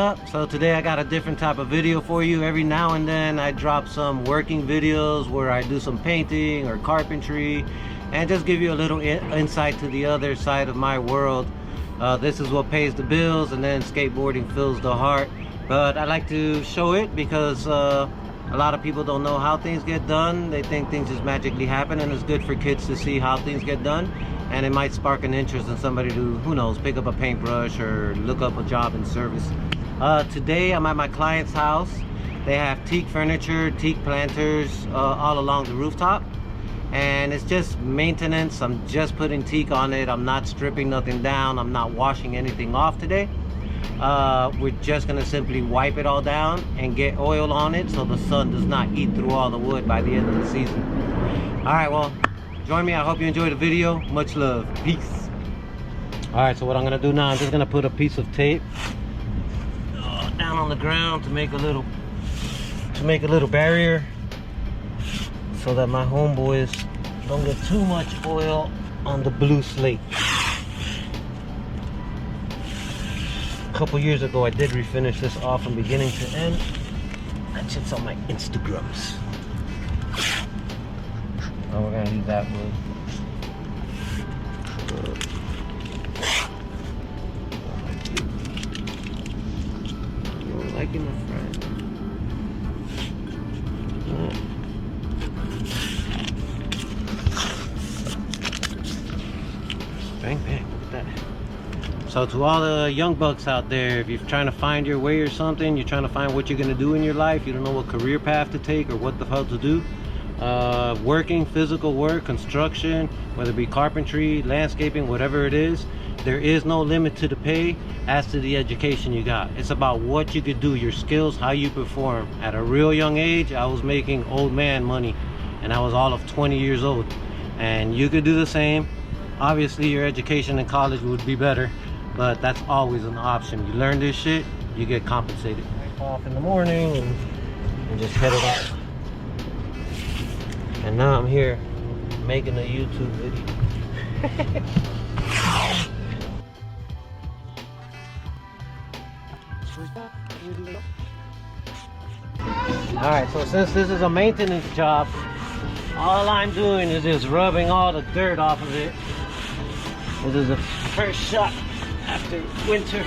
up? So today I got a different type of video for you. Every now and then I drop some working videos where I do some painting or carpentry and just give you a little insight to the other side of my world. This is what pays the bills, and then skateboarding fills the heart. But I like to show it because a lot of people don't know how things get done. They think things just magically happen, and it's good for kids to see how things get done. And it might spark an interest in somebody to, who knows, pick up a paintbrush or look up a job in service. Today I'm at my client's house. They have teak furniture, teak planters all along the rooftop. And it's just maintenance. I'm just putting teak on it. I'm not stripping nothing down. I'm not washing anything off today. We're just gonna simply wipe it all down and get oil on it so the sun does not eat through all the wood by the end of the season. All right, well, join me. I hope you enjoyed the video. Much love. Peace. All right, so what I'm gonna do now, I'm just gonna put a piece of tape down on the ground to make a little barrier so that my homeboys don't get too much oil on the blue slate. A couple years ago I did refinish this off from beginning to end. That shit's on my Instagrams. Oh, we're gonna leave that wood. You don't like it, my friend? Bang, bang, look at that. So to all the young bucks out there, if you're trying to find your way or something, you're trying to find what you're gonna do in your life, you don't know what career path to take or what the hell to do, working, physical work, construction, whether it be carpentry, landscaping, whatever it is, there is no limit to the pay as to the education you got. It's about what you could do, your skills, how you perform. At a real young age, I was making old man money, and I was all of 20 years old. And you could do the same. Obviously, your education in college would be better, but that's always an option. You learn this shit, you get compensated. Off in the morning and just headed out. And now I'm here making a YouTube video. Alright, so since this is a maintenance job, all I'm doing is just rubbing all the dirt off of it. This is the first shot after winter.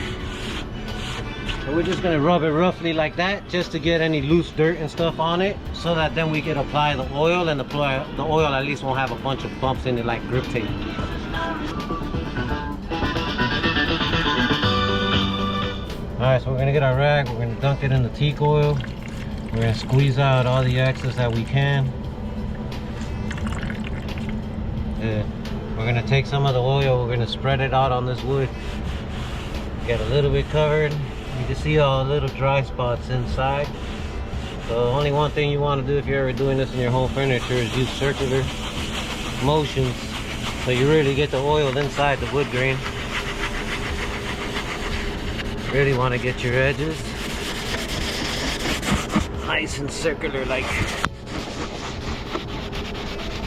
So we're just gonna rub it roughly like that just to get any loose dirt and stuff on it, so that then we can apply the oil, and the oil at least won't have a bunch of bumps in it like grip tape. Alright, so we're gonna get our rag, we're gonna dunk it in the teak oil. We're gonna squeeze out all the excess that we can. We're gonna take some of the oil, we're gonna spread it out on this wood. Get a little bit covered. You can see all the little dry spots inside. So only one thing you want to do if you're ever doing this in your home furniture is use circular motions, so you really get the oil inside the wood grain. Really want to get your edges nice and circular like.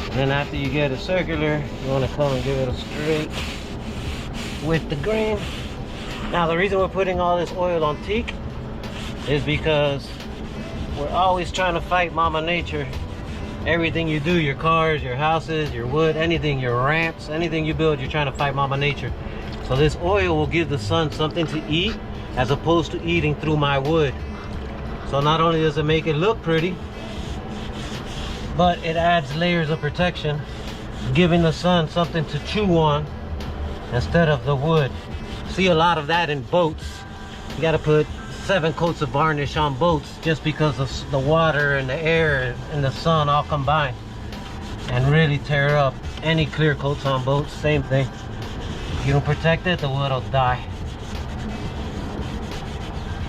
And then after you get it circular, you want to come and give it a straight with the grain. Now the reason we're putting all this oil on teak is because we're always trying to fight Mama Nature. Everything you do, your cars, your houses, your wood, anything, your ramps, anything you build, you're trying to fight Mama Nature. So this oil will give the sun something to eat as opposed to eating through my wood. So not only does it make it look pretty, but it adds layers of protection, giving the sun something to chew on instead of the wood. See a lot of that in boats. You gotta put 7 coats of varnish on boats just because of the water and the air and the sun all combine and really tear up. Any clear coats on boats, same thing. If you don't protect it, the wood will die.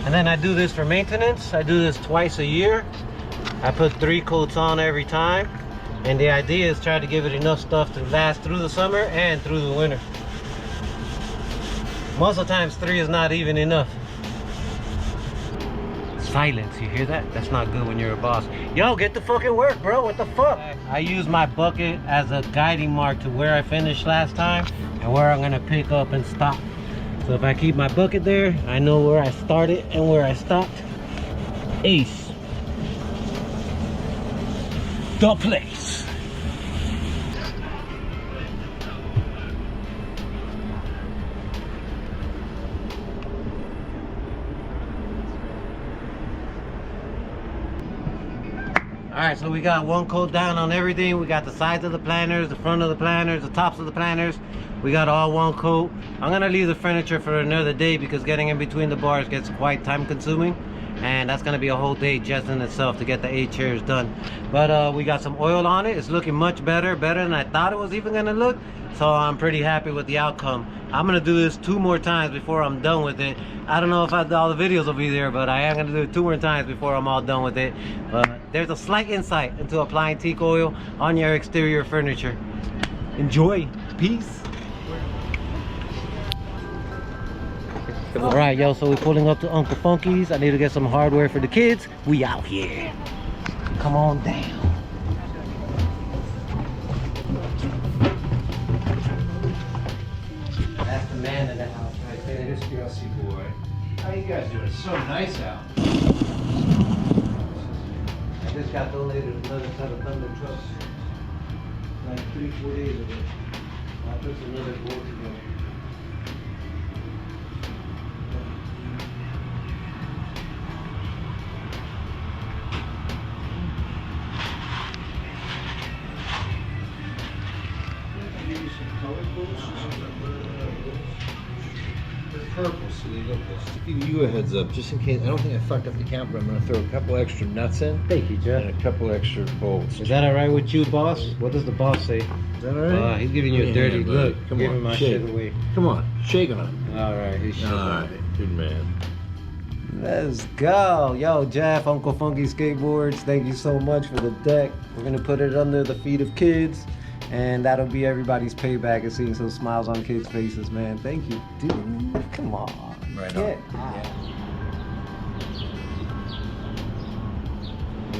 And then I do this for maintenance. I do this twice a year. I put 3 coats on every time, and the idea is try to give it enough stuff to last through the summer and through the winter. Most of the times 3 is not even enough. Silence, you hear that? That's not good when you're a boss. Yo, get the fucking work, bro. What the fuck? I use my bucket as a guiding mark to where I finished last time and where I'm gonna pick up and stop. So if I keep my bucket there, I know where I started and where I stopped. Ace. The place. Alright, so we got one coat down on everything. We got the sides of the planters, the front of the planters, the tops of the planters. We got all one coat. I'm gonna leave the furniture for another day because getting in between the bars gets quite time consuming. And that's gonna be a whole day just in itself to get the 8 chairs done. But we got some oil on it. It's looking much better than I thought it was even gonna look. So I'm pretty happy with the outcome. I'm gonna do this 2 more times before I'm done with it. I don't know if all the videos will be there, but I am gonna do it 2 more times before I'm all done with it. But there's a slight insight into applying teak oil on your exterior furniture. Enjoy. Peace. All right, yo, so we're pulling up to Uncle Funky's. I need to get some hardware for the kids. We out here. Come on down. That's the man in the house right there. This Gussie boy. How you guys doing? It's so nice out. I just got donated another set of Thunder trucks like 3-4 days ago. I put another board together. Purple, so they look good. Give you a heads up, just in case. I don't think I fucked up the count, but I'm gonna throw a couple extra nuts in. Thank you, Jeff. And a couple extra bolts. Is that alright with you, boss? What does the boss say? Is that alright? He's giving you a dirty look. Come Giving on, my shake. shit away. Come on, shake on it. Alright, he's shaking. Alright, good man. Let's go. Yo, Jeff, Uncle Funky Skateboards, thank you so much for the deck. We're gonna put it under the feet of kids, and that'll be everybody's payback of seeing some smiles on kids' faces, man. Thank you, dude. Come on. Right Get on. out. Yeah.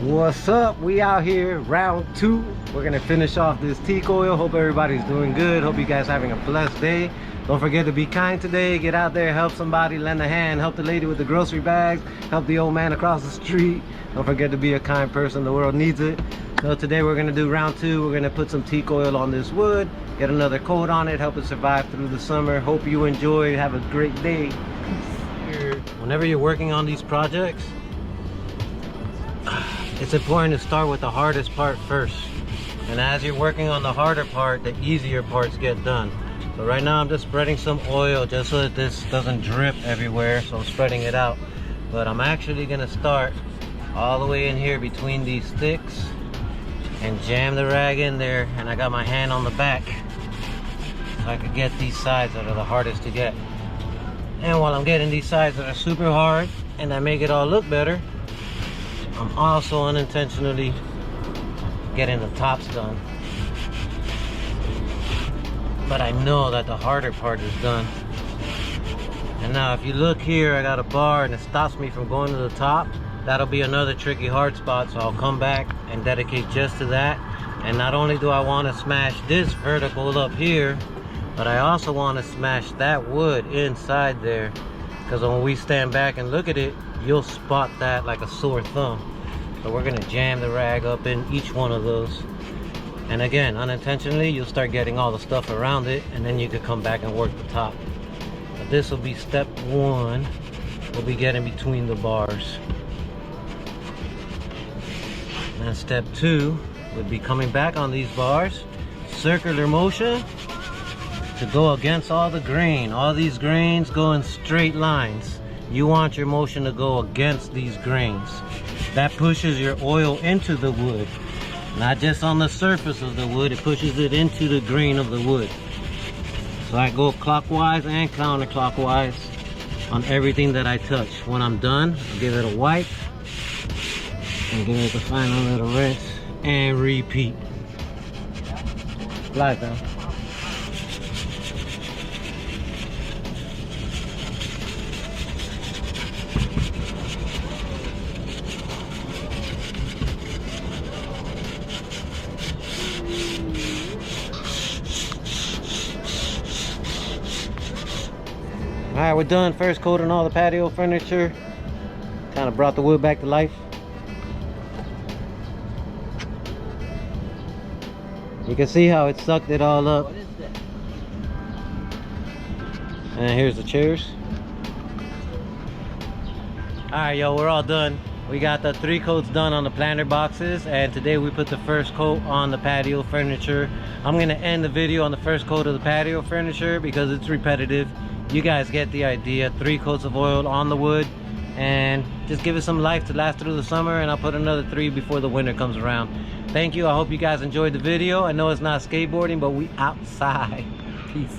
What's up? We out here, round 2. We're gonna finish off this teak oil. Hope everybody's doing good. Hope you guys having a blessed day. Don't forget to be kind today. Get out there, help somebody, lend a hand, help the lady with the grocery bags, help the old man across the street. Don't forget to be a kind person. The world needs it. So today we're gonna do round 2. We're gonna put some teak oil on this wood, get another coat on it, help it survive through the summer. Hope you enjoy. Have a great day. Whenever you're working on these projects, it's important to start with the hardest part first. And as you're working on the harder part, the easier parts get done. So right now I'm just spreading some oil just so that this doesn't drip everywhere. So I'm spreading it out. But I'm actually gonna start all the way in here between these sticks and jam the rag in there. And I got my hand on the back so I could get these sides that are the hardest to get. And while I'm getting these sides that are super hard and that make it all look better, I'm also unintentionally getting the tops done. But I know that the harder part is done. And now if you look here, I got a bar and it stops me from going to the top. That'll be another tricky hard spot, so I'll come back and dedicate just to that. And not only do I want to smash this vertical up here, but I also want to smash that wood inside there, because when we stand back and look at it, you'll spot that like a sore thumb. So we're gonna jam the rag up in each one of those. And again, unintentionally, you'll start getting all the stuff around it, and then you could come back and work the top. But this will be step 1. We'll be getting between the bars. And step 2 would be coming back on these bars, circular motion, to go against all the grain. All these grains go in straight lines. You want your motion to go against these grains. That pushes your oil into the wood. Not just on the surface of the wood, it pushes it into the grain of the wood. So I go clockwise and counterclockwise on everything that I touch. When I'm done, I'll give it a wipe and give it the final little rinse and repeat. Slide down. Alright, we're done first coating all the patio furniture. Kind of brought the wood back to life. You can see how it sucked it all up. What is that? And here's the chairs. Alright, yo, we're all done. We got the 3 coats done on the planter boxes, and today we put the first coat on the patio furniture. I'm gonna end the video on the first coat of the patio furniture because it's repetitive. You guys get the idea. 3 coats of oil on the wood, and just give it some life to last through the summer, and I'll put another 3 before the winter comes around. Thank you. I hope you guys enjoyed the video. I know it's not skateboarding, but we outside. Peace.